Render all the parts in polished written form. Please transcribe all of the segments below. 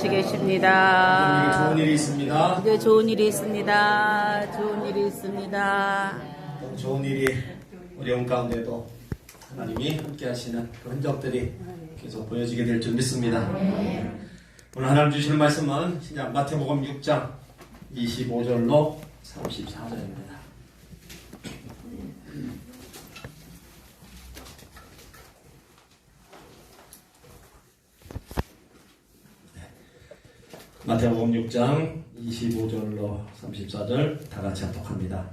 같이 계십니다. 좋은 일이 있습니다. 이제 좋은 일이 있습니다. 좋은 일이 있습니다. 좋은 일이 어려운 가운데도 하나님이 함께 하시는 그 흔적들이 계속 보여지게 될 줄 믿습니다. 오늘 하나님 주시는 말씀은 신약 마태복음 6장 25절로 34절입니다. 마태복음 6장 25절로 34절 다 같이 합독합니다.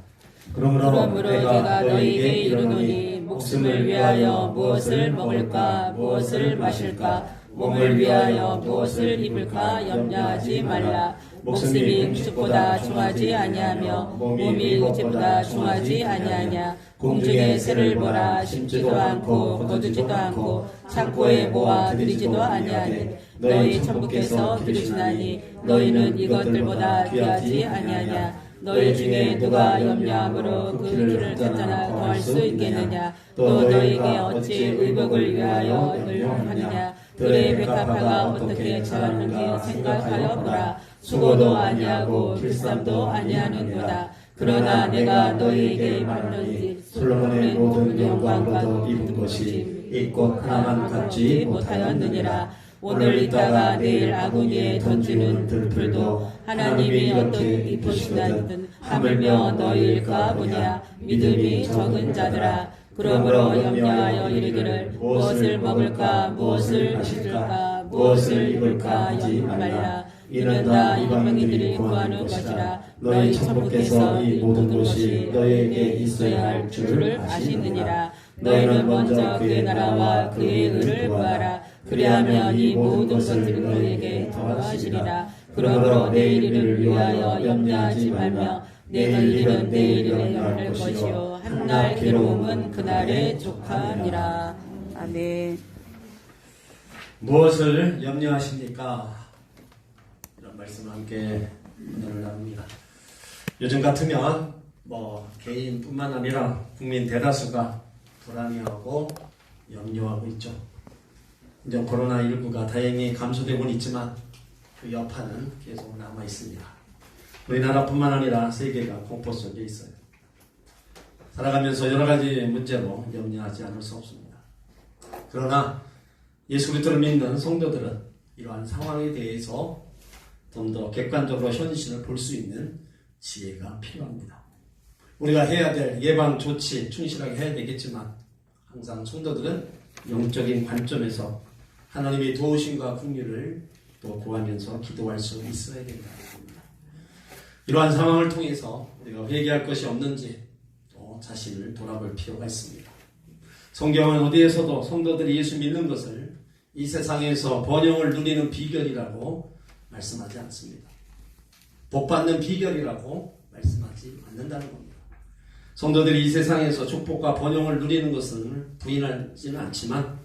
그러므로 내가 너희에게 이르노니 목숨을 위하여 무엇을 먹을까 무엇을 마실까 몸을 위하여 무엇을 입을까 염려하지 말라. 목숨이 음식보다 중하지 아니하며 몸이 의지보다 중하지 아니하냐. 공중의 새를 보라. 심지도 않고 거두지도 않고 창고에 모아 들이지도 아니하니 너희 천부께서 들으시나니 너희는 이것들보다 귀하지 아니하냐. 너희 중에 누가 염려함으로 그 길을 갖잖아 더할 수 있겠느냐. 또 너희에게 어찌 의복을 위하여 하느냐. 들의 백합화가 어떻게 자랐는지 생각하여 보라. 수고도 아니하고 길쌈도 아니하는도다. 그러나 내가 너희에게 말하는지 솔로몬의 모든 영광과도 입은 것이 이 꽃 하나만 갖지 못하였느니라. 오늘 있다가 내일 아궁이에 던지는 들풀도 하나님이 어떻게 입으시다든 하물며 너희일까 보냐. 믿음이 적은 자들아. 그러므로 염려하여 이르기를 무엇을 먹을까 무엇을 마실까 무엇을 입을까 하지 말라. 이는 다 이방인들이 구하는 것이라. 너희 천부께서 이 모든 것이 너희에게 있어야 할 줄을 아시느니라. 너희는 먼저 그의 나라와 그의 의를 구하라. 그리하면 이 모든 것들을 너희에게 더하시리라. 그러므로 내일 일을 위하여 염려하지 말며 내일 일은 내일에 염려할 것이요 한날 괴로움은 그날에 족하니라. 아멘. 무엇을 염려하십니까? 이런 말씀을 함께 오늘 나눕니다. 요즘 같으면 개인뿐만 아니라 국민 대다수가 불안해하고 염려하고 있죠. 이제 코로나19가 다행히 감소되고는 있지만 그 여파는 계속 남아 있습니다. 우리나라뿐만 아니라 세계가 공포 속에 있어요. 살아가면서 여러 가지 문제로 염려하지 않을 수 없습니다. 그러나 예수 그리스도를 믿는 성도들은 이러한 상황에 대해서 좀 더 객관적으로 현실을 볼 수 있는 지혜가 필요합니다. 우리가 해야 될 예방 조치 충실하게 해야 되겠지만 항상 성도들은 영적인 관점에서 하나님의 도우심과 긍휼을 또 구하면서 기도할 수 있어야 된다는 겁니다. 이러한 상황을 통해서 우리가 회개할 것이 없는지 또 자신을 돌아볼 필요가 있습니다. 성경은 어디에서도 성도들이 예수 믿는 것을 이 세상에서 번영을 누리는 비결이라고 말씀하지 않습니다. 복받는 비결이라고 말씀하지 않는다는 겁니다. 성도들이 이 세상에서 축복과 번영을 누리는 것을 부인하지는 않지만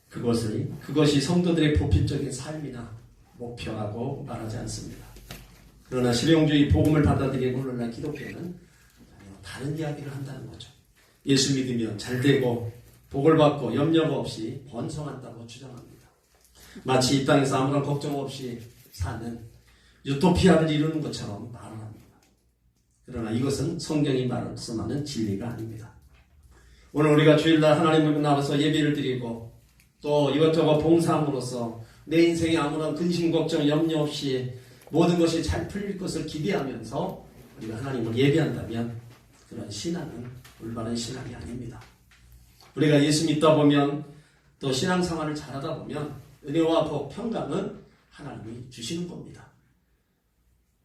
그것이 성도들의 보편적인 삶이나 목표라고 말하지 않습니다. 그러나 실용주의 복음을 받아들이고 오늘날 기독교는 다른 이야기를 한다는 거죠. 예수 믿으면 잘되고 복을 받고 염려가 없이 번성한다고 주장합니다. 마치 이 땅에서 아무런 걱정 없이 사는 유토피아를 이루는 것처럼 말을 합니다. 그러나 이것은 성경이 말씀하는 진리가 아닙니다. 오늘 우리가 주일날 하나님을 나와서 예배를 드리고 또 이것저것 봉사함으로써 내 인생에 아무런 근심 걱정 염려 없이 모든 것이 잘 풀릴 것을 기대하면서 우리가 하나님을 예배한다면 그런 신앙은 올바른 신앙이 아닙니다. 우리가 예수 믿다 보면 또 신앙생활을 잘하다 보면 은혜와 복, 평강은 하나님이 주시는 겁니다.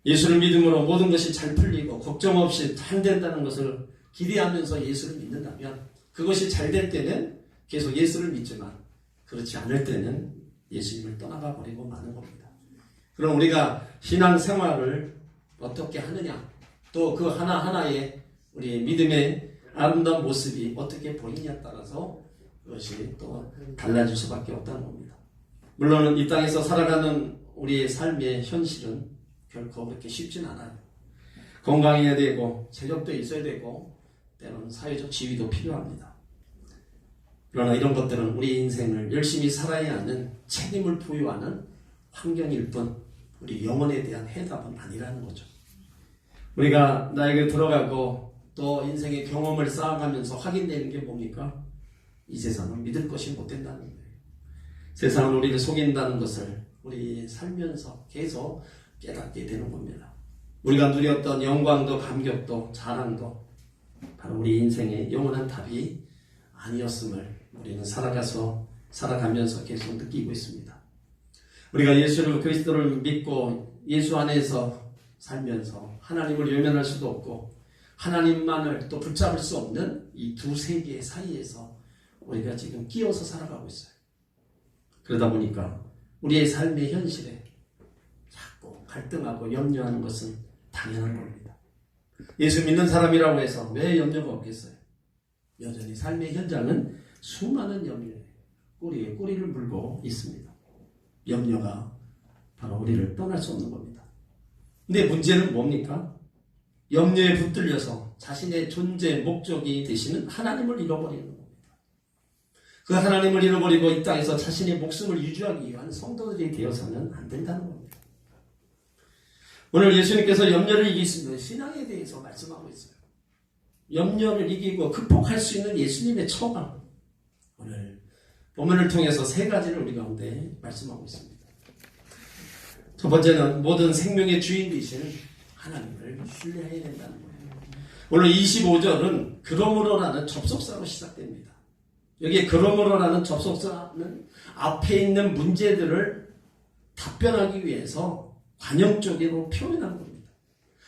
예수를 믿음으로 모든 것이 잘 풀리고 걱정 없이 잘 된다는 것을 기대하면서 예수를 믿는다면 그것이 잘 될 때는 계속 예수를 믿지만 그렇지 않을 때는 예수님을 떠나가 버리고 마는 겁니다. 그럼 우리가 신앙생활을 어떻게 하느냐 또 그 하나하나의 우리 믿음의 아름다운 모습이 어떻게 보이냐에 따라서 그것이 또 달라질 수밖에 없다는 겁니다. 물론 이 땅에서 살아가는 우리의 삶의 현실은 결코 그렇게 쉽진 않아요. 건강해야 되고 체력도 있어야 되고 때로는 사회적 지위도 필요합니다. 그러나 이런 것들은 우리 인생을 열심히 살아야 하는 책임을 부여하는 환경일 뿐 우리 영혼에 대한 해답은 아니라는 거죠. 우리가 나에게 들어가고 또 인생의 경험을 쌓아가면서 확인되는 게 뭡니까? 이 세상은 믿을 것이 못 된다는 거예요. 세상은 우리를 속인다는 것을 우리 살면서 계속 깨닫게 되는 겁니다. 우리가 누렸던 영광도 감격도 자랑도 바로 우리 인생의 영원한 답이 아니었음을 우리는 살아가면서 계속 느끼고 있습니다. 우리가 예수를 그리스도를 믿고 예수 안에서 살면서 하나님을 외면할 수도 없고 하나님만을 또 붙잡을 수 없는 이 두 세계 사이에서 우리가 지금 끼어서 살아가고 있어요. 그러다 보니까 우리의 삶의 현실에 자꾸 갈등하고 염려하는 것은 당연한 겁니다. 예수 믿는 사람이라고 해서 왜 염려가 없겠어요? 여전히 삶의 현장은 수많은 염려에 꼬리에 꼬리를 물고 있습니다. 염려가 바로 우리를 떠날 수 없는 겁니다. 근데 문제는 뭡니까? 염려에 붙들려서 자신의 존재 목적이 되시는 하나님을 잃어버리는 겁니다. 그 하나님을 잃어버리고 이 땅에서 자신의 목숨을 유지하기 위한 성도들이 되어서는 안 된다는 겁니다. 오늘 예수님께서 염려를 이길 수 있는 신앙에 대해서 말씀하고 있어요. 염려를 이기고 극복할 수 있는 예수님의 처방, 오늘 본문을 통해서 세 가지를 우리 가운데 말씀하고 있습니다. 첫 번째는 모든 생명의 주인 되시는 하나님을 신뢰해야 된다는 거예요. 오늘 25절은 그러므로라는 접속사로 시작됩니다. 여기에 그러므로라는 접속사는 앞에 있는 문제들을 답변하기 위해서 관용적으로 표현한 겁니다.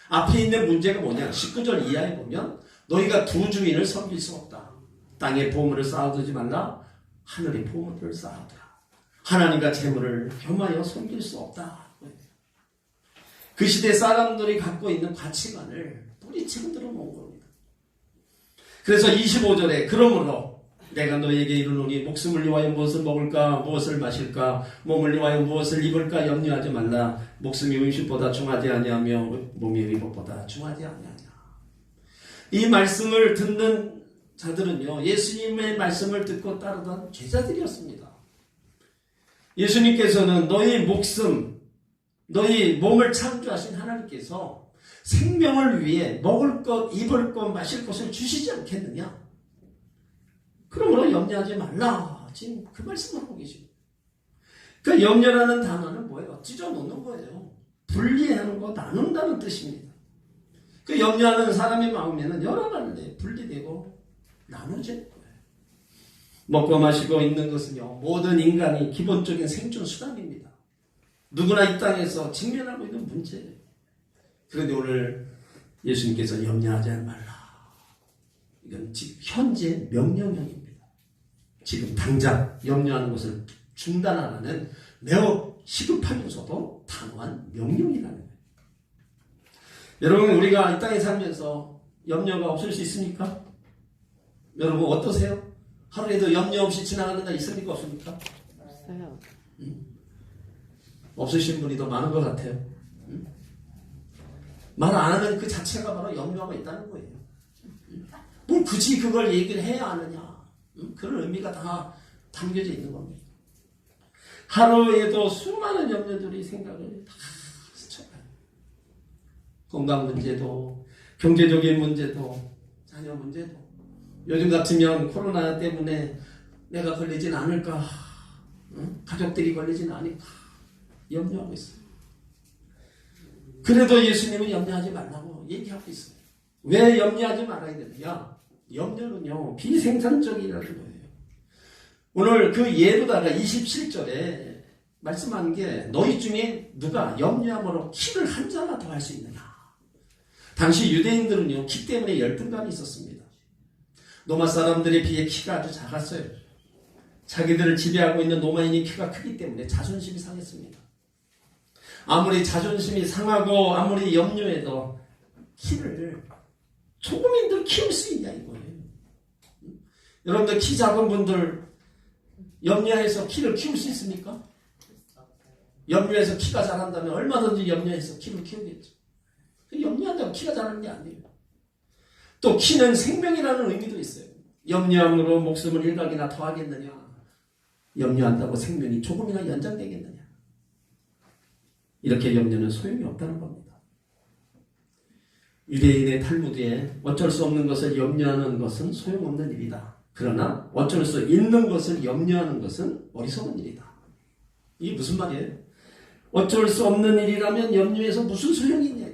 앞에 있는 문제가 뭐냐? 19절 이하에 보면 너희가 두 주인을 섬길 수 없다. 땅에 보물을 쌓아두지 말라. 하늘의 보물을 쌓아두라. 하나님과 재물을 겸하여 섬길 수 없다. 그 시대 사람들이 갖고 있는 가치관을 뿌리치고 들어놓은 겁니다. 그래서 25절에 그러므로 내가 너에게 이르노니 목숨을 위하여 무엇을 먹을까 무엇을 마실까 몸을 위하여 무엇을 입을까 염려하지 말라. 목숨이 음식보다 중하지 아니하며 몸이 의복보다 중하지 아니하냐. 이 말씀을 듣는 자들은요, 예수님의 말씀을 듣고 따르던 제자들이었습니다. 예수님께서는 너희 목숨, 너희 몸을 창조하신 하나님께서 생명을 위해 먹을 것, 입을 것, 마실 것을 주시지 않겠느냐? 그러므로 염려하지 말라. 지금 그 말씀을 하고 계십니다. 그 염려라는 단어는 뭐예요? 찢어놓는 거예요. 분리하는 거, 나눈다는 뜻입니다. 그 염려하는 사람의 마음에는 여러 갈래 분리되고 나눠지는 거예요. 먹고 마시고 있는 것은요, 모든 인간이 기본적인 생존 수단입니다. 누구나 이 땅에서 직면하고 있는 문제예요. 그런데 오늘 예수님께서 염려하지 말라. 이건 지금 현재 명령형입니다. 지금 당장 염려하는 것을 중단하라는 매우 시급하면서도 단호한 명령이라는 거예요. 여러분, 우리가 이 땅에 살면서 염려가 없을 수 있습니까? 여러분 어떠세요? 하루에도 염려 없이 지나가는 날 있습니까? 없습니까? 없어요. 없으신 분이 더 많은 것 같아요. 말 안 하는 그 자체가 바로 염려가 있다는 거예요. 뭐 굳이 그걸 얘기를 해야 하느냐. 그런 의미가 다 담겨져 있는 겁니다. 하루에도 수많은 염려들이 생각을 다 스쳐가요. 건강 문제도, 경제적인 문제도, 자녀 문제도. 요즘 같으면 코로나 때문에 내가 걸리진 않을까, 가족들이 걸리진 않을까 염려하고 있어요. 그래도 예수님은 염려하지 말라고 얘기하고 있어요. 왜 염려하지 말아야 되느냐? 염려는요, 비생산적이라는 거예요. 오늘 그 예로다가 27절에 말씀한 게 너희 중에 누가 염려함으로 키를 한 자나 더 할 수 있느냐? 당시 유대인들은요, 키 때문에 열등감이 있었습니다. 로마 사람들에 비해 키가 아주 작았어요. 자기들을 지배하고 있는 로마인이 키가 크기 때문에 자존심이 상했습니다. 아무리 자존심이 상하고 아무리 염려해도 키를 조금인들 키울 수 있냐 이거예요. 여러분들 키 작은 분들 염려해서 키를 키울 수 있습니까? 염려해서 키가 자란다면 얼마든지 염려해서 키를 키우겠죠. 염려한다고 키가 자라는 게 아니에요. 또 키는 생명이라는 의미도 있어요. 염려함으로 목숨을 일각이나 더하겠느냐? 염려한다고 생명이 조금이나 연장되겠느냐? 이렇게 염려는 소용이 없다는 겁니다. 유대인의 탈무드에 어쩔 수 없는 것을 염려하는 것은 소용없는 일이다. 그러나 어쩔 수 있는 것을 염려하는 것은 어리석은 일이다. 이게 무슨 말이에요? 어쩔 수 없는 일이라면 염려해서 무슨 소용이 있냐.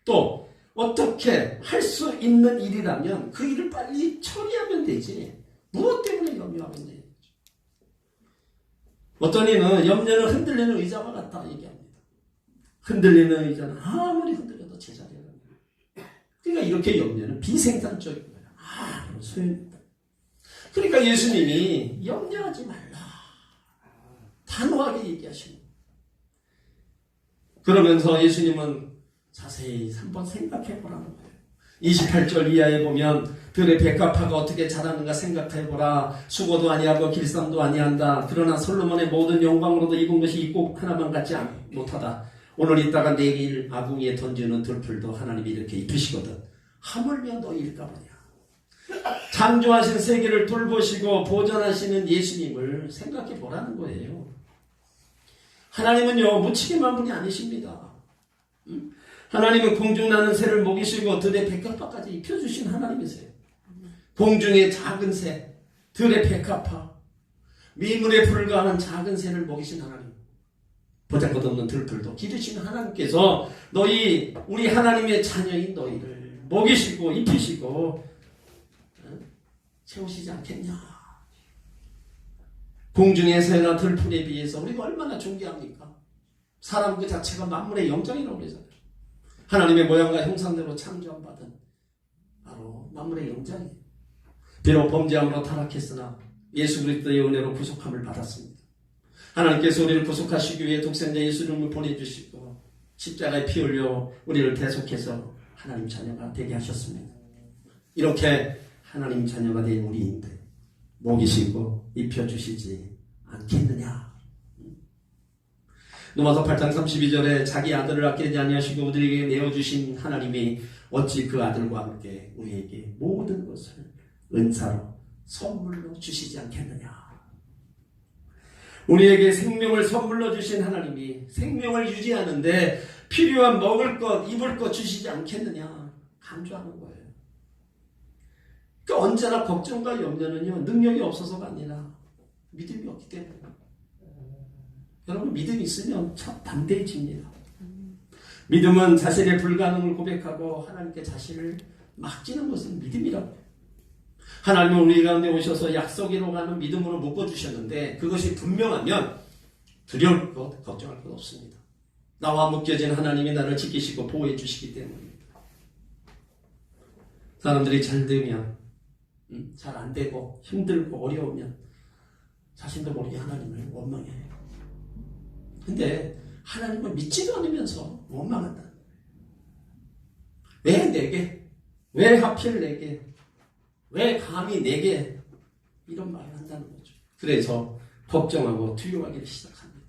또 어떻게 할 수 있는 일이라면 그 일을 빨리 처리하면 되지. 무엇 때문에 염려하고 있냐. 어떤 이는 염려는 흔들리는 의자와 같다 얘기합니다. 흔들리는 의자는 아무리 흔들려도 제자리에 갑니다. 그러니까 이렇게 염려는 비생산적인 거예요. 아무런 소용이 없다. 그러니까 예수님이 염려하지 말라. 단호하게 얘기하시는 거예요. 그러면서 예수님은 자세히 한번 생각해 보라는 거예요. 28절 이하에 보면 들의 백합화가 어떻게 자라는가 생각해 보라. 수고도 아니하고 길쌈도 아니한다. 그러나 솔로몬의 모든 영광으로도 입은 것이 이 꼭 하나만 같지 못하다. 오늘 있다가 내일 아궁이에 던지는 들풀도 하나님이 이렇게 입히시거든. 하물며 너희일까 보냐. 창조하신 세계를 돌보시고 보존하시는 예수님을 생각해 보라는 거예요. 하나님은요 무치기만 분이 아니십니다. 하나님은 공중 나는 새를 먹이시고 들의 백합화까지 입혀주신 하나님이세요. 공중의 작은 새, 들의 백합화, 미물에 불과한 작은 새를 먹이신 하나님. 보잘것없는 들풀도 기르신 하나님께서 우리 하나님의 자녀인 너희를 먹이시고 입히시고 채우시지 않겠냐. 공중의 새나 들풀에 비해서 우리가 얼마나 존귀합니까? 사람 그 자체가 만물의 영장이라고 그러잖아요. 하나님의 모양과 형상대로 창조받은 바로 만물의 영장이에요. 비록 범죄함으로 타락했으나 예수 그리스도의 은혜로 구속함을 받았습니다. 하나님께서 우리를 구속하시기 위해 독생자 예수님을 보내주시고 십자가에 피 흘려 우리를 대속해서 하나님 자녀가 되게 하셨습니다. 이렇게 하나님 자녀가 된 우리인데 먹이시고 입혀주시지 않겠느냐. 로마서 8장 32절에 자기 아들을 아끼지 아니하시고 우리에게 내어주신 하나님이 어찌 그 아들과 함께 우리에게 모든 것을 은사로 선물로 주시지 않겠느냐. 우리에게 생명을 선물로 주신 하나님이 생명을 유지하는데 필요한 먹을 것, 입을 것 주시지 않겠느냐 강조하는 거예요. 그러니까 언제나 걱정과 염려는요 능력이 없어서가 아니라 믿음이 없기 때문에. 여러분 믿음이 있으면 참 담대해집니다. 믿음은 자신의 불가능을 고백하고 하나님께 자신을 맡기는 것은 믿음이라고. 하나님은 우리 가운데 오셔서 약속이로 가는 믿음으로 묶어주셨는데 그것이 분명하면 두려울 것, 걱정할 것 없습니다. 나와 묶여진 하나님이 나를 지키시고 보호해 주시기 때문입니다. 사람들이 잘 되면 잘 안 되고 힘들고 어려우면 자신도 모르게 하나님을 원망해요. 근데 하나님을 믿지도 않으면서 원망한다. 왜 내게? 왜 하필 내게? 왜 감히 내게? 이런 말을 한다는 거죠. 그래서 걱정하고 두려워하기 시작합니다.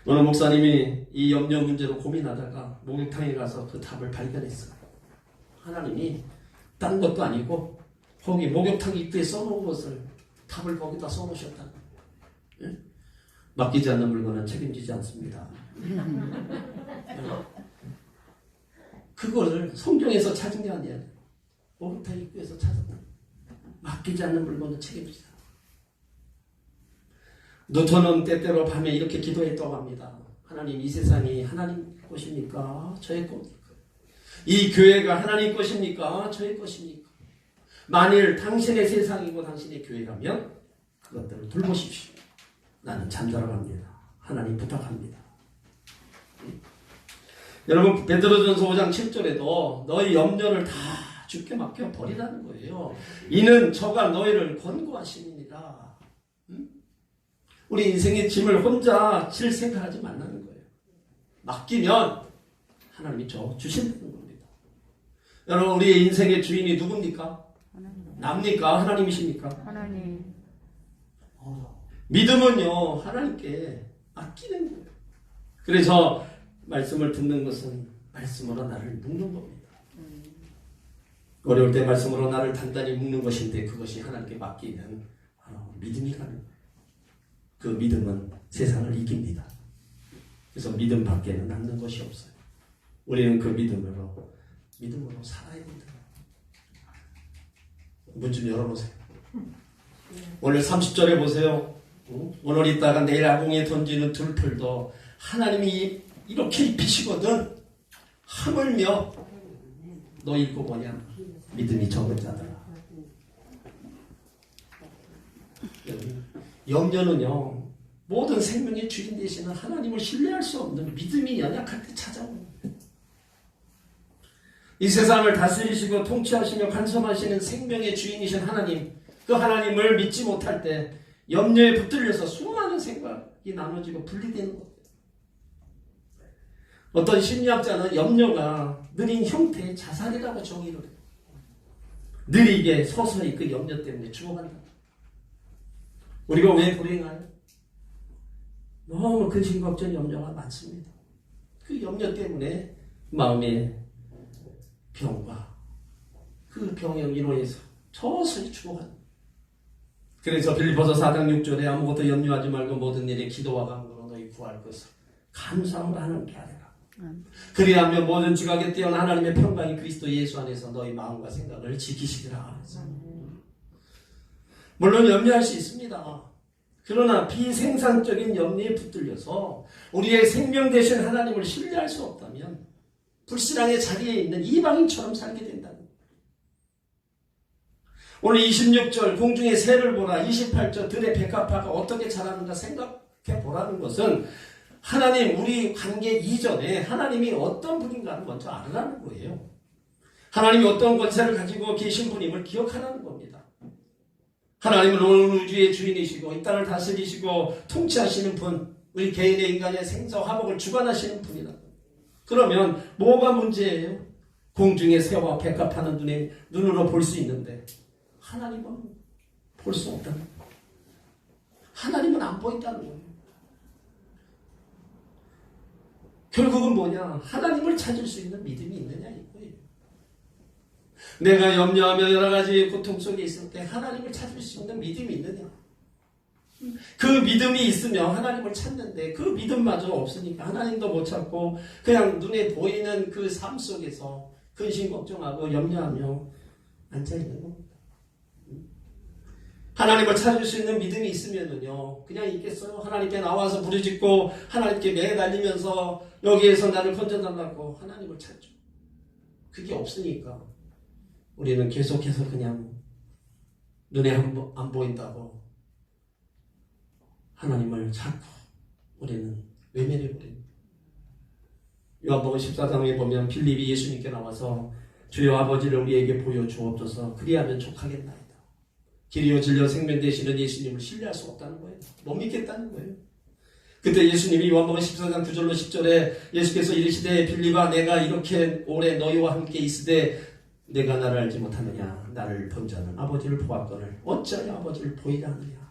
어느 목사님이 이 염려 문제로 고민하다가 목욕탕에 가서 그 답을 발견했어요. 하나님이 딴 것도 아니고 거기 목욕탕 입구에 써놓은 것을 답을 거기다 써놓으셨다는 거예요. 예? 맡기지 않는 물건은 책임지지 않습니다. 그거를 성경에서 찾은 게 아니에요. 목욕탕 입구에서 찾았다. 맡기지 않는 물건은 책임지지 않아. 노토는 때때로 밤에 이렇게 기도했다고 합니다. 하나님, 이 세상이 하나님 것입니까? 저의 겁니까? 이 교회가 하나님 것입니까? 저의 것입니까? 만일 당신의 세상이고 당신의 교회라면 그것들을 돌보십시오. 나는 잠자러 갑니다. 하나님 부탁합니다. 여러분 베드로전서 5장 7절에도 너희 염려를 다 주께 맡겨 버리라는 거예요. 이는 저가 너희를 권고하시니라. 우리 인생의 짐을 혼자 질 생각하지 말라는 거예요. 맡기면 하나님이 주신다는 겁니다. 여러분 우리의 인생의 주인이 누굽니까? 남니까? 하나님이십니까? 하나님. 믿음은요 하나님께 맡기는 거예요. 그래서 말씀을 듣는 것은 말씀으로 나를 묶는 겁니다. 어려울 때 말씀으로 나를 단단히 묶는 것인데 그것이 하나님께 맡기는 믿음이라는 거예요. 그 믿음은 세상을 이깁니다. 그래서 믿음 밖에는 남는 것이 없어요. 우리는 그 믿음으로 살아야 됩니다. 문 좀 열어보세요. 오늘 30절에 보세요. 오늘 있다가 내일 아궁이에 던지는 들풀도 하나님이 이렇게 입히시거든. 하물며 너 읽고 뭐냐? 믿음이 적은 자들아. 염려는요, 모든 생명의 주인 되시는 하나님을 신뢰할 수 없는 믿음이 연약할 때 찾아옵니다. 이 세상을 다스리시고 통치하시며 간섭하시는 생명의 주인이신 하나님, 그 하나님을 믿지 못할 때 염려에 붙들려서 수많은 생각이 나눠지고 분리되는 거예요. 어떤 심리학자는 염려가 느린 형태의 자살이라고 정의를 해요. 느리게 서서히 그 염려 때문에 죽어간다. 우리가 왜 불행하냐? 너무 근심 걱정 염려가 많습니다. 그 염려 때문에 마음의 병과 그 병으로 인해서 서서히 죽어간다. 그래서 빌립보서 4장 6절에 아무것도 염려하지 말고 모든 일에 기도와 간구로 너희 구할 것을 감사함으로 하는 게 아니라 그리하면 모든 지각에 뛰어난 하나님의 평강이 그리스도 예수 안에서 너희 마음과 생각을 지키시리라. 물론 염려할 수 있습니다. 그러나 비생산적인 염려에 붙들려서 우리의 생명 되신 하나님을 신뢰할 수 없다면 불신앙의 자리에 있는 이방인처럼 살게 된다는 거예요. 오늘 26절 공중의 새를 보라, 28절 들의 백합화가 어떻게 자라는가 생각해 보라는 것은 하나님 우리 관계 이전에 하나님이 어떤 분인가를 먼저 알으라는 거예요. 하나님이 어떤 권세를 가지고 계신 분임을 기억하라는 겁니다. 하나님은 온 우주의 주인이시고 이 땅을 다스리시고 통치하시는 분, 우리 개인의 인간의 생사 화복을 주관하시는 분이다. 그러면 뭐가 문제예요? 공중의 새와 백합하는 눈으로 볼 수 있는데 하나님은 볼 수 없다는 거예요. 하나님은 안 보인다는 거예요. 결국은 뭐냐? 하나님을 찾을 수 있는 믿음이 있느냐 이거예요. 내가 염려하며 여러 가지 고통 속에 있을 때 하나님을 찾을 수 있는 믿음이 있느냐? 그 믿음이 있으면 하나님을 찾는데 그 믿음마저 없으니까 하나님도 못 찾고 그냥 눈에 보이는 그 삶 속에서 근심 걱정하고 염려하며 앉아있는 겁니다. 하나님을 찾을 수 있는 믿음이 있으면은요 그냥 있겠어요? 하나님께 나와서 부르짖고 하나님께 매달리면서 여기에서 나를 건져달라고 하나님을 찾죠. 그게 없으니까 우리는 계속해서 그냥 눈에 안 보인다고 하나님을 찾고 우리는 외면해버립니다. 요한복음 14장에 보면 빌립이 예수님께 나와서 주여 아버지를 우리에게 보여주옵소서 그리하면 족하겠나이다. 길이요 진리요 생명 되시는 예수님을 신뢰할 수 없다는 거예요. 못 믿겠다는 거예요. 그때 예수님이 요한복음 14장 9절로 10절에 예수께서 이르시되 빌립아 내가 이렇게 오래 너희와 함께 있으되 내가 나를 알지 못하느냐 나를 본 자는 아버지를 보았거늘 어찌하여 아버지를 보이라 하느냐.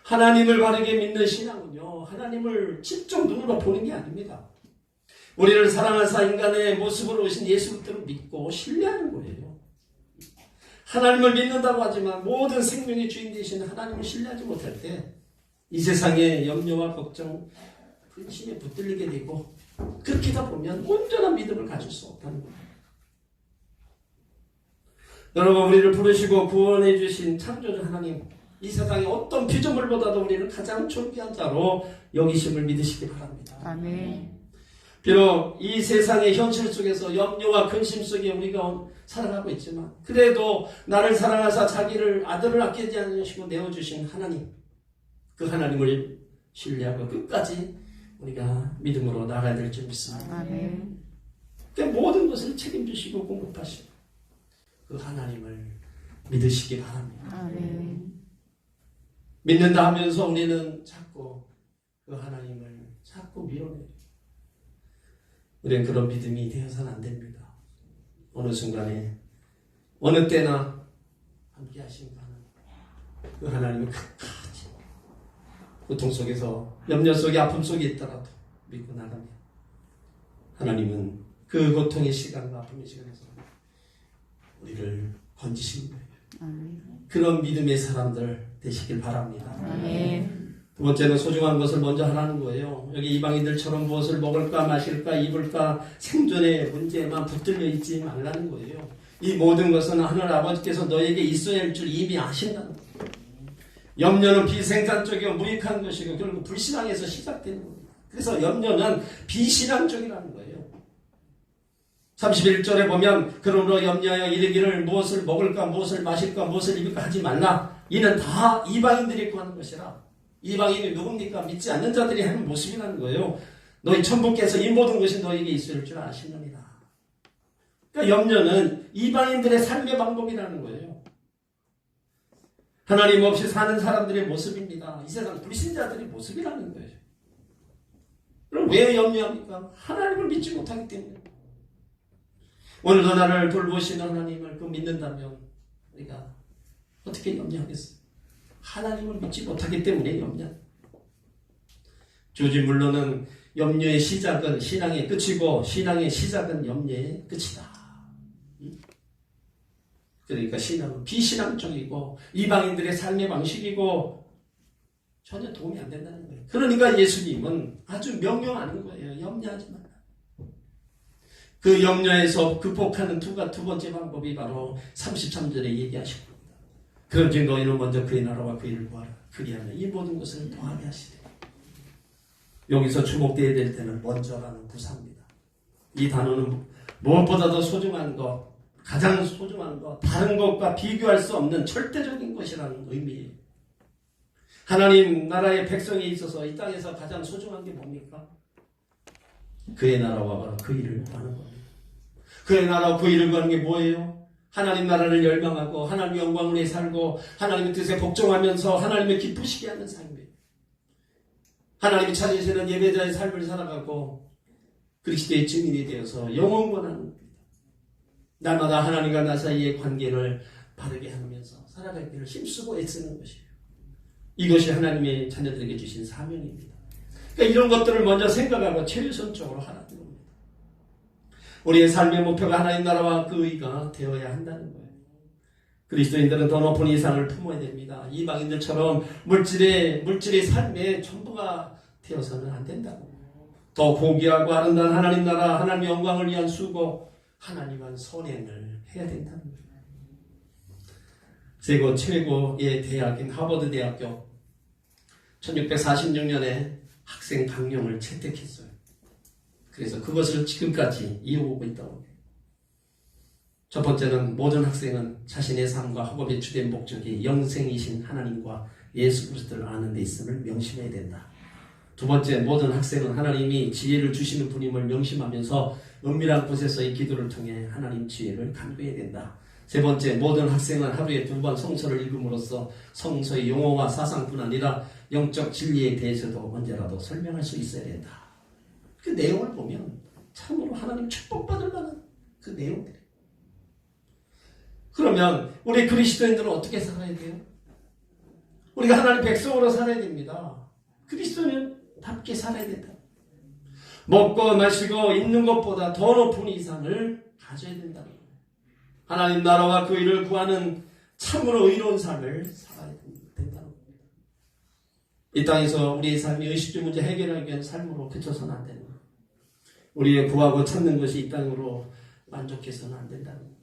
하나님을 바르게 믿는 신앙은요 하나님을 직접 눈으로 보는 게 아닙니다. 우리를 사랑하사 인간의 모습으로 오신 예수 그리스도를 믿고 신뢰하는 거예요. 하나님을 믿는다고 하지만 모든 생명의 주인 되시는 하나님을 신뢰하지 못할 때 이 세상의 염려와 걱정, 근심에 붙들리게 되고 그렇게 하다 보면 온전한 믿음을 가질 수 없다는 거예요. 여러분 우리를 부르시고 구원해 주신 창조주 하나님 이 세상의 어떤 피조물보다도 우리를 가장 존귀한 자로 여기심을 믿으시기 바랍니다. 아멘. 비록 이 세상의 현실 속에서 염려와 근심 속에 우리가 살아가고 있지만 그래도 나를 사랑하사 자기를 아들을 아끼지 않으시고 내어주신 하나님 그 하나님을 신뢰하고 끝까지 우리가 믿음으로 나가야 될 줄 믿습니다. 아멘. 그러니까 모든 것을 책임지시고 공급하시고 그 하나님을 믿으시기 바랍니다. 아멘. 믿는다 하면서 우리는 자꾸 그 하나님을 자꾸 밀어내요. 우리는 그런 믿음이 되어서는 안 됩니다. 어느 순간에 어느 때나 함께 하신 그 하나님을 끝까지 고통 속에서 염려 속에 아픔 속에 있더라도 믿고 나가면 하나님은 그 고통의 시간과 아픔의 시간에서 우리를 건지신 거예요. 아멘. 그런 믿음의 사람들 되시길 바랍니다. 아멘. 두 번째는 소중한 것을 먼저 하라는 거예요. 여기 이방인들처럼 무엇을 먹을까 마실까 입을까 생존의 문제에만 붙들려 있지 말라는 거예요. 이 모든 것은 하늘 아버지께서 너에게 있어야 할 줄 이미 아신다는 거예요. 염려는 비생산적이고 무익한 것이고 결국 불신앙에서 시작되는 겁니다. 그래서 염려는 비신앙적이라는 거예요. 31절에 보면 그러므로 염려하여 이르기를 무엇을 먹을까 무엇을 마실까 무엇을 입을까 하지 말라. 이는 다 이방인들이 구하는 것이라. 이방인이 누굽니까? 믿지 않는 자들이 하는 모습이라는 거예요. 너희 천부께서 이 모든 것이 너에게 있을 줄 아시느니라. 그러니까 염려는 이방인들의 삶의 방법이라는 거예요. 하나님 없이 사는 사람들의 모습입니다. 이 세상 불신자들의 모습이라는 거예요. 그럼 왜 염려합니까? 하나님을 믿지 못하기 때문에. 오늘도 나를 돌보시는 하나님을 믿는다면 우리가 어떻게 염려하겠어요? 하나님을 믿지 못하기 때문에 염려. 조지 물러는 염려의 시작은 신앙의 끝이고 신앙의 시작은 염려의 끝이다. 그러니까 신앙은 비신앙적이고 이방인들의 삶의 방식이고 전혀 도움이 안 된다는 거예요. 그러니까 예수님은 아주 명령하는 거예요. 염려하지 마라. 그 염려에서 극복하는 두 번째 방법이 바로 33절에 얘기하신 겁니다. 그런즉 너희는 먼저 그의 나라와 그의 일을 구하라. 그리하면 이 모든 것을 더하게 하시되. 여기서 주목되어야 될 때는 먼저라는 부사입니다. 이 단어는 무엇보다도 소중한 것, 가장 소중한 것, 다른 것과 비교할 수 없는 절대적인 것이라는 의미예요. 하나님 나라의 백성에 있어서 이 땅에서 가장 소중한 게 뭡니까? 그의 나라와 바로 그 일을 구하는 겁니다. 그의 나라와 그 일을 구하는 게 뭐예요? 하나님 나라를 열망하고 하나님의 영광을 위해 살고 하나님의 뜻에 복종하면서 하나님을 기쁘시게 하는 삶이에요. 하나님이 찾으시는 예배자의 삶을 살아가고 그리스도의 증인이 되어서 영원권하는 겁니다. 날마다 하나님과 나 사이의 관계를 바르게 하면서 살아가기를 힘쓰고 애쓰는 것이에요. 이것이 하나님의 자녀들에게 주신 사명입니다. 그러니까 이런 것들을 먼저 생각하고 최우선적으로 하라는 겁니다. 우리의 삶의 목표가 하나님 나라와 그 의가 되어야 한다는 거예요. 그리스도인들은 더 높은 이상을 품어야 됩니다. 이방인들처럼 물질의 삶의 전부가 되어서는 안 된다고. 더 고귀하고 아름다운 하나님 나라, 하나님의 영광을 위한 수고, 하나님은 선행을 해야 된다는 거예요. 세계 최고의 대학인 하버드 대학교 1646년에 학생 강령을 채택했어요. 그래서 그것을 지금까지 이어오고 있다고 해요. 첫 번째는 모든 학생은 자신의 삶과 학업의 주된 목적이 영생이신 하나님과 예수 그리스도를 아는 데 있음을 명심해야 된다. 두 번째, 모든 학생은 하나님이 지혜를 주시는 분임을 명심하면서 은밀한 곳에서 이 기도를 통해 하나님 지혜를 간구해야 된다. 세 번째, 모든 학생은 하루에 2번 성서를 읽음으로써 성서의 용어와 사상뿐 아니라 영적 진리에 대해서도 언제라도 설명할 수 있어야 된다. 그 내용을 보면 참으로 하나님 축복받을 만한 그 내용들이에요. 그러면 우리 그리스도인들은 어떻게 살아야 돼요? 우리가 하나님 백성으로 살아야 됩니다. 그리스도인답게 살아야 된다. 먹고 마시고 있는 것보다 더 높은 이상을 가져야 된다는 거예요. 하나님 나라와 그 일을 구하는 참으로 의로운 삶을 살아야 된다는 겁니다. 이 땅에서 우리의 삶이 의식주 문제 해결하기 위한 삶으로 그쳐서는 안 되는 거예요. 우리의 구하고 찾는 것이 이 땅으로 만족해서는 안 된다는 겁니다.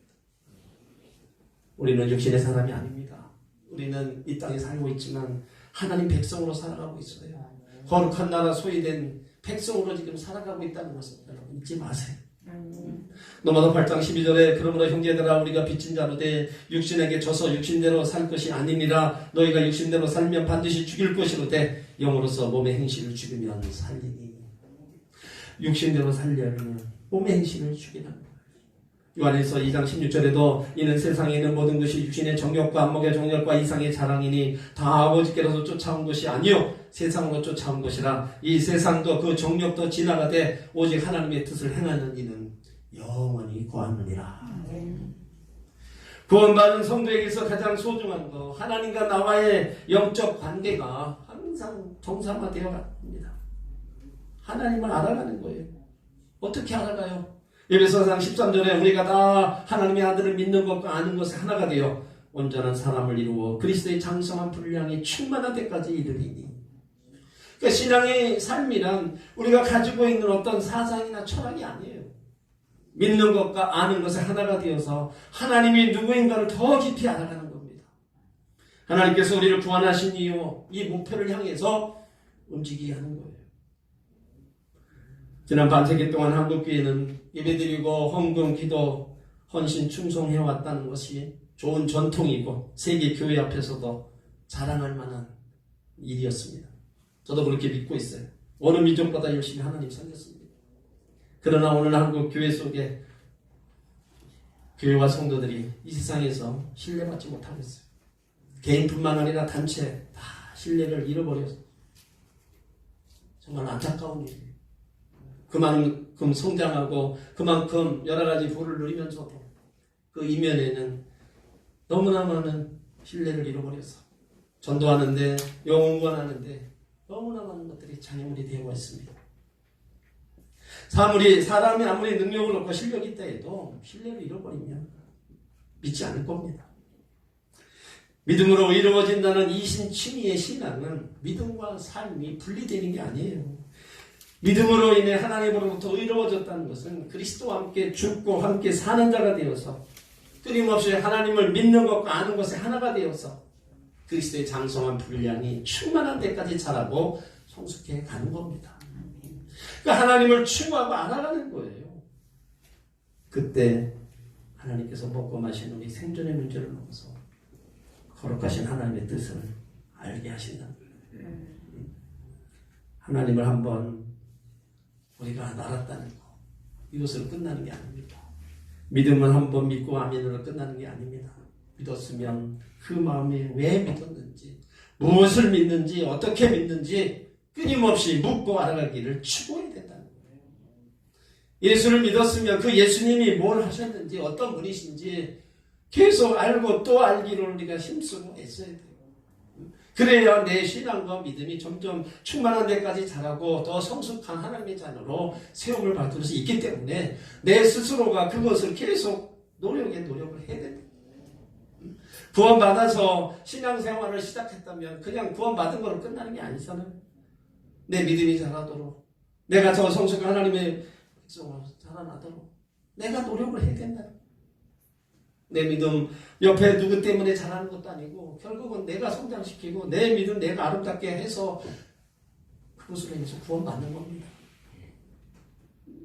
우리는 육신의 사람이 아닙니다. 우리는 이 땅에 살고 있지만 하나님 백성으로 살아가고 있어요. 거룩한 나라 소유된 백성으로 지금 살아가고 있다는 것을 여러분 잊지 마세요. 로마서 8장 12절에 그러므로 형제들아 우리가 빚진 자로 돼 육신에게 져서 육신대로 살 것이 아니니라. 너희가 육신대로 살면 반드시 죽일 것이로 돼 영으로서 몸의 행실을 죽이면 살리니. 육신대로 살려면 몸의 행실을 죽이라는 거예요. 요한일서 2장 16절에도 이는 세상에 있는 모든 것이 육신의 정욕과 안목의 정욕과 이상의 자랑이니 다 아버지께로서 쫓아온 것이 아니요 세상으로 쫓아온 것이라. 이 세상도 그 정욕도 지나가되 오직 하나님의 뜻을 행하는 이는 영원히 구하느니라. 구원받은 성도에게서 가장 소중한 거 하나님과 나와의 영적 관계가 항상 정상화되어 갑니다. 하나님을 알아가는 거예요. 어떻게 알아가요? 에베소서 13절에 우리가 다 하나님의 아들을 믿는 것과 아는 것에 하나가 되어 온전한 사람을 이루어 그리스도의 장성한 분량이 충만한 데까지 이르리니. 그 신앙의 삶이란 우리가 가지고 있는 어떤 사상이나 철학이 아니에요. 믿는 것과 아는 것이 하나가 되어서 하나님이 누구인가를 더 깊이 알아가는 겁니다. 하나님께서 우리를 구원하신 이유, 이 목표를 향해서 움직이게 하는 거예요. 지난 반세기 동안 한국교회는 예배드리고 헌금, 기도, 헌신, 충성해왔다는 것이 좋은 전통이고 세계 교회 앞에서도 자랑할 만한 일이었습니다. 저도 그렇게 믿고 있어요. 어느 민족보다 열심히 하나님 살렸습니다. 그러나 오늘 한국 교회 속에 교회와 성도들이 이 세상에서 신뢰받지 못하겠어요. 개인뿐만 아니라 단체 다 신뢰를 잃어버려서 정말 안타까운 일이에요. 그만큼 성장하고 그만큼 여러 가지 부를 누리면서도 그 이면에는 너무나 많은 신뢰를 잃어버려서 전도하는데 영원하는데 너무나 많은 것들이 장애물이 되어 있습니다. 사람이 아무리 능력을 얻고 실력이 있다 해도 신뢰를 잃어버리면 믿지 않을 겁니다. 믿음으로 이루어진다는 이신칭의의 신앙은 믿음과 삶이 분리되는 게 아니에요. 믿음으로 인해 하나님으로부터 의로워졌다는 것은 그리스도와 함께 죽고 함께 사는 자가 되어서 끊임없이 하나님을 믿는 것과 아는 것이 하나가 되어서 그리스도의 장성한 분량이 충만한 데까지 자라고 성숙해 가는 겁니다. 그러니까 하나님을 추구하고 알아가는 거예요. 그때 하나님께서 먹고 마시는 우리 생존의 문제를 넘어서 거룩하신 하나님의 뜻을 알게 하신다는 거예요. 하나님을 한번 우리가 알았다는 거, 이것으로 끝나는 게 아닙니다. 믿음은 한번 믿고 아멘으로 끝나는 게 아닙니다. 믿었으면 그 마음에 왜 믿었는지, 무엇을 믿는지, 어떻게 믿는지 끊임없이 묻고 알아가기를 추구해야 된다는 거예요. 예수를 믿었으면 그 예수님이 뭘 하셨는지, 어떤 분이신지 계속 알고 또 알기를 우리가 힘쓰고 애써야 돼요. 그래야 내 신앙과 믿음이 점점 충만한 데까지 자라고 더 성숙한 하나님의 자녀로 세움을 받을 수 있기 때문에 내 스스로가 그것을 계속 노력을 해야 됩니다. 구원받아서 신앙생활을 시작했다면 그냥 구원받은 거로 끝나는 게 아니잖아요. 내 믿음이 자라도록, 내가 저 성숙한 하나님의 백성으로 자라나도록 내가 노력을 해야 된다. 내 믿음 옆에 누구 때문에 자라는 것도 아니고 결국은 내가 성장시키고 내 믿음 내가 아름답게 해서 그것으로 인해서 구원받는 겁니다.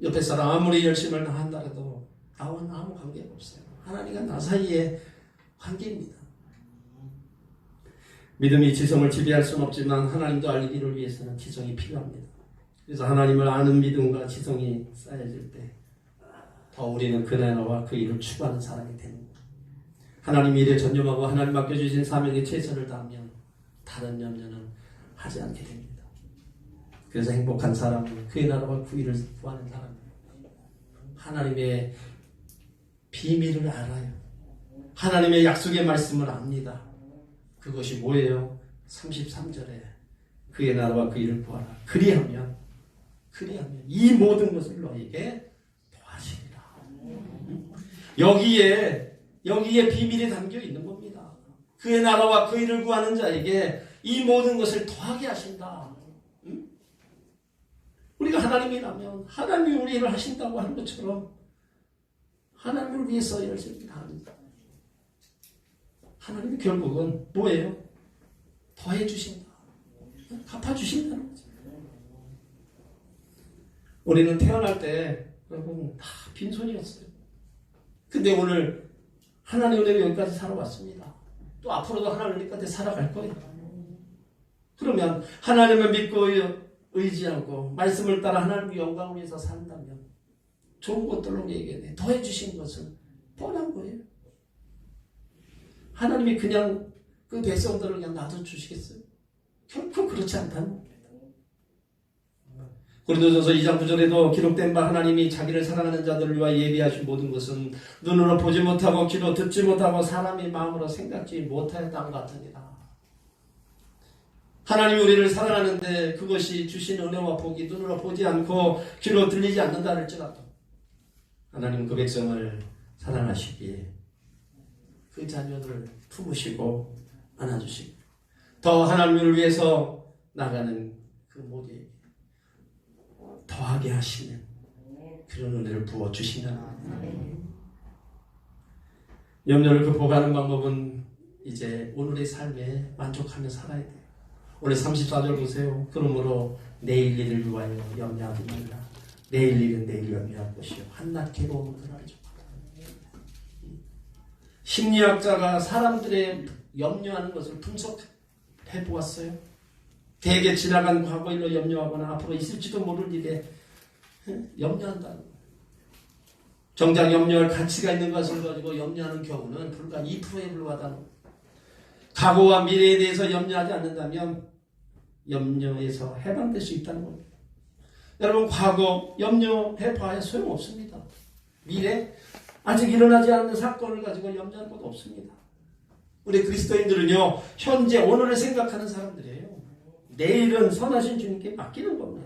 옆에 사람 아무리 열심을 다한다라도 나와는 아무 관계가 없어요. 하나님과 나 사이의 관계입니다. 믿음이 지성을 지배할 수는 없지만 하나님도 알기를 위해서는 지성이 필요합니다. 그래서 하나님을 아는 믿음과 지성이 쌓여질 때 더 우리는 그 나라와 그 일을 추구하는 사람이 되는 거예요. 하나님 일에 전념하고 하나님 맡겨주신 사명에 최선을 다하면 다른 염려는 하지 않게 됩니다. 그래서 행복한 사람은 그의 나라와 그 일을 구하는 사람입니다. 하나님의 비밀을 알아요. 하나님의 약속의 말씀을 압니다. 그것이 뭐예요? 33절에 그의 나라와 그 일을 구하라. 그리하면 이 모든 것을 너에게 더하시리라. 여기에 비밀이 담겨 있는 겁니다. 그의 나라와 그 일을 구하는 자에게 이 모든 것을 더하게 하신다. 우리가 하나님이라면 하나님이 우리 일을 하신다고 하는 것처럼 하나님을 위해서 열심히 다합니다. 하나님이 결국은 뭐예요? 더해 주신다. 갚아주신다는 거죠. 우리는 태어날 때 여러분 다 빈손이었어요. 근데 오늘 하나님 은혜로 여기까지 살아왔습니다. 또 앞으로도 하나님 은혜까지 살아갈 거예요. 그러면 하나님을 믿고 의지하고 말씀을 따라 하나님의 영광을 위해서 산다면 좋은 것들로 우리에게 더해 주신 것은 뻔한 거예요. 하나님이 그냥 그 백성들을 그냥 놔둬 주시겠어요? 결코 그렇지 않다는 겁니다. 고린도전서 2장 9절에도 기록된 바 하나님이 자기를 사랑하는 자들을 위하여 예비하신 모든 것은 눈으로 보지 못하고 귀로 듣지 못하고 사람이 마음으로 생각지 못하였던 것 같으니라. 하나님이 우리를 사랑하는데 그것이 주신 은혜와 복이 눈으로 보지 않고 귀로 들리지 않는다 할지라도 하나님은 그 백성을 사랑하시기에 그 자녀들을 품으시고 안아주시고 더 하나님을 위해서 나가는 그 그 목에 더하게 하시는 그런 은혜를 부어주시면 염려를 극복하는 방법은 이제 오늘의 삶에 만족하며 살아야 돼요. 오늘 34절 보세요. 그러므로 내일 일을 위하여 염려하지 말라. 내일 일은 내일 염려할 것이요 한낱 괴로움은 그날의 족하다. 심리학자가 사람들의 염려하는 것을 분석해 보았어요. 대개 지나간 과거 일로 염려하거나 앞으로 있을지도 모를 일에 염려한다는 거예요. 정작 염려할 가치가 있는 것을 가지고 염려하는 경우는 불과 2%에 불과하다는 거예요. 과거와 미래에 대해서 염려하지 않는다면 염려에서 해방될 수 있다는 겁니다. 여러분, 과거 염려해봐야 소용없습니다. 미래 아직 일어나지 않는 사건을 가지고 염려할 것도 없습니다. 우리 그리스도인들은요, 현재 오늘을 생각하는 사람들이에요. 내일은 선하신 주님께 맡기는 겁니다.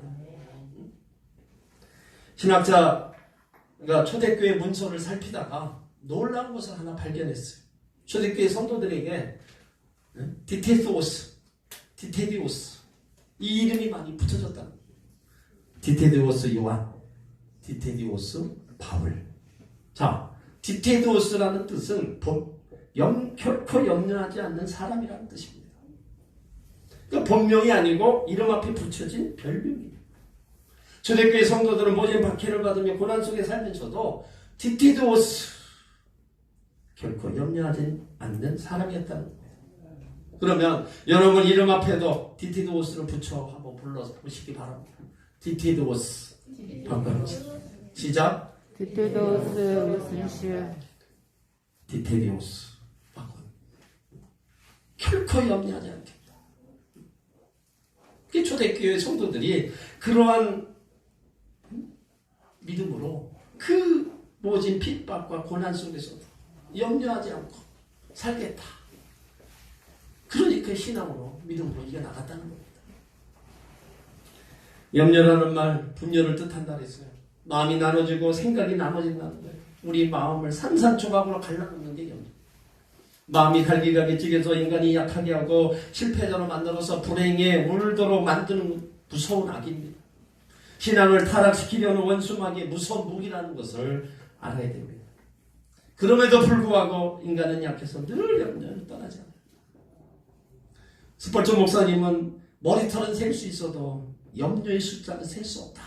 신학자가 초대교회 문서를 살피다가 놀라운 것을 하나 발견했어요. 초대교회 성도들에게 디테디오스 이 이름이 많이 붙여졌다는 거예요. 디테디오스 요한, 디테디오스 바울. 자, 디테디오스라는 뜻은 결코 염려하지 않는 사람이라는 뜻입니다. 그러니까 본명이 아니고 이름 앞에 붙여진 별명이에요. 초대교회 성도들은 모진 박해를 받으며 고난 속에 살면서도 디테디오스 결코 염려하지 않는 사람이었다는 거예요. 그러면 여러분 이름 앞에도 디테디오스를 붙여 한번 불러서 보시기 바랍니다. 디테디오스 바꿔놓으세요. 시작. 디테도스 무슨 실? 디테디오스 바꿔. 결코 염려하지 않겠다. 그 초대교회 성도들이 그러한 믿음으로 그 모진 핍박과 고난 속에서도 염려하지 않고 살겠다. 그러니까 신앙으로 믿음으로 이겨나갔다는 겁니다. 염려라는 말 분열을 뜻한다 그랬어요. 마음이 나눠지고 생각이 나눠진다는 거예요. 우리 마음을 산산조각으로 갈라놓는 게 염려. 마음이 갈기갈기 찌개서 인간이 약하게 하고 실패자로 만들어서 불행에 물도록 만드는 무서운 악입니다. 신앙을 타락시키려는 원수막의 무서운 무기라는 것을 알아야 됩니다. 그럼에도 불구하고 인간은 약해서 늘 염려를 떠나지 않아요. 스펄전 목사님은 머리털은 셀 수 있어도 염려의 숫자는 셀 수 없다.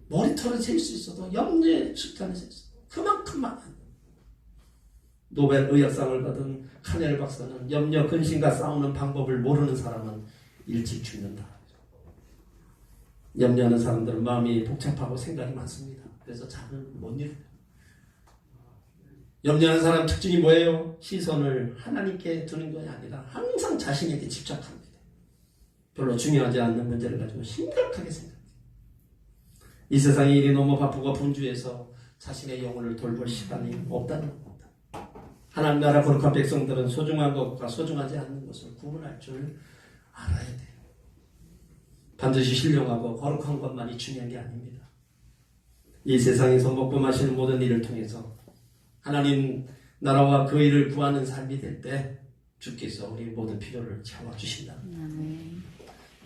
머리털은 셀 수 있어도 염려의 숫자는 셀 수 없다. 그만큼 많은. 노벨 의학상을 받은 카넬 박사는 염려 근심과 싸우는 방법을 모르는 사람은 일찍 죽는다. 염려하는 사람들은 마음이 복잡하고 생각이 많습니다. 그래서 잠을 못 이루요. 염려하는 사람 특징이 뭐예요? 시선을 하나님께 두는 것이 아니라 항상 자신에게 집착합니다. 별로 중요하지 않는 문제를 가지고 심각하게 생각해요. 이 세상의 일이 너무 바쁘고 분주해서 자신의 영혼을 돌볼 시간이 없다는 겁니다. 하나님 나라 거룩한 백성들은 소중한 것과 소중하지 않는 것을 구분할 줄 알아야 돼요. 반드시 신령하고 거룩한 것만이 중요한 게 아닙니다. 이 세상에서 먹고 마시는 모든 일을 통해서 하나님 나라와 그 일을 구하는 삶이 될 때 주께서 우리 모든 필요를 채워주신다.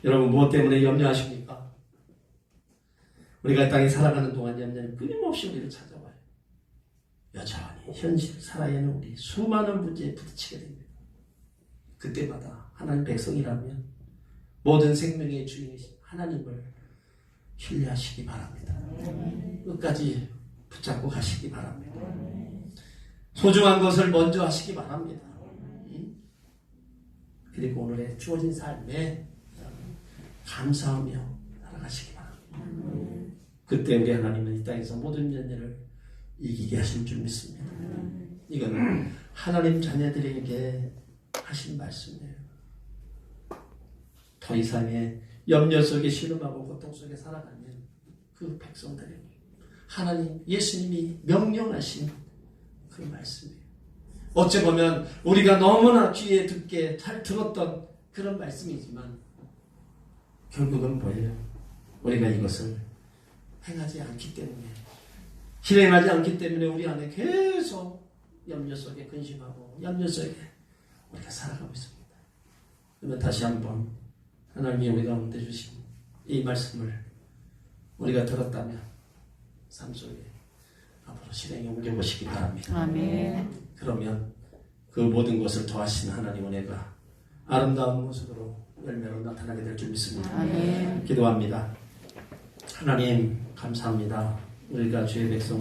여러분 무엇 때문에 염려하십니까? 우리가 이 땅에 살아가는 동안 염려는 끊임없이 우리를 찾아와요. 여전히 현실 살아야 하는 우리 수많은 문제에 부딪히게 됩니다. 그때마다 하나님 백성이라면 모든 생명의 주인이신 하나님을 신뢰하시기 바랍니다. 끝까지 붙잡고 가시기 바랍니다. 소중한 것을 먼저 하시기 바랍니다. 그리고 오늘의 주어진 삶에 감사하며 살아가시기 바랍니다. 그때 우리 하나님은 이 땅에서 모든 문제를 이기게 하실 줄 믿습니다. 이건 하나님 자녀들에게 하신 말씀이에요. 더 이상의 염려 속에 신음하고 고통 속에 살아가는 그 백성들에게 하나님 예수님이 명령하신 그 말씀이에요. 어찌 보면 우리가 너무나 귀에 듣게 잘 들었던 그런 말씀이지만 결국은 뭐예요? 우리가 이것을 행하지 않기 때문에 실행하지 않기 때문에 우리 안에 계속 염려 속에 근심하고 염려 속에 우리가 살아가고 있습니다. 그러면 다시 한번 하나님이 우리 가운데 주신 이 말씀을 우리가 들었다면 삶 속에 앞으로 실행에 옮겨보시기 바랍니다. 아멘. 그러면 그 모든 것을 더하신 하나님 은혜가 아름다운 모습으로 열매로 나타나게 될 줄 믿습니다. 아멘. 기도합니다. 하나님 감사합니다. 우리가 주의 백성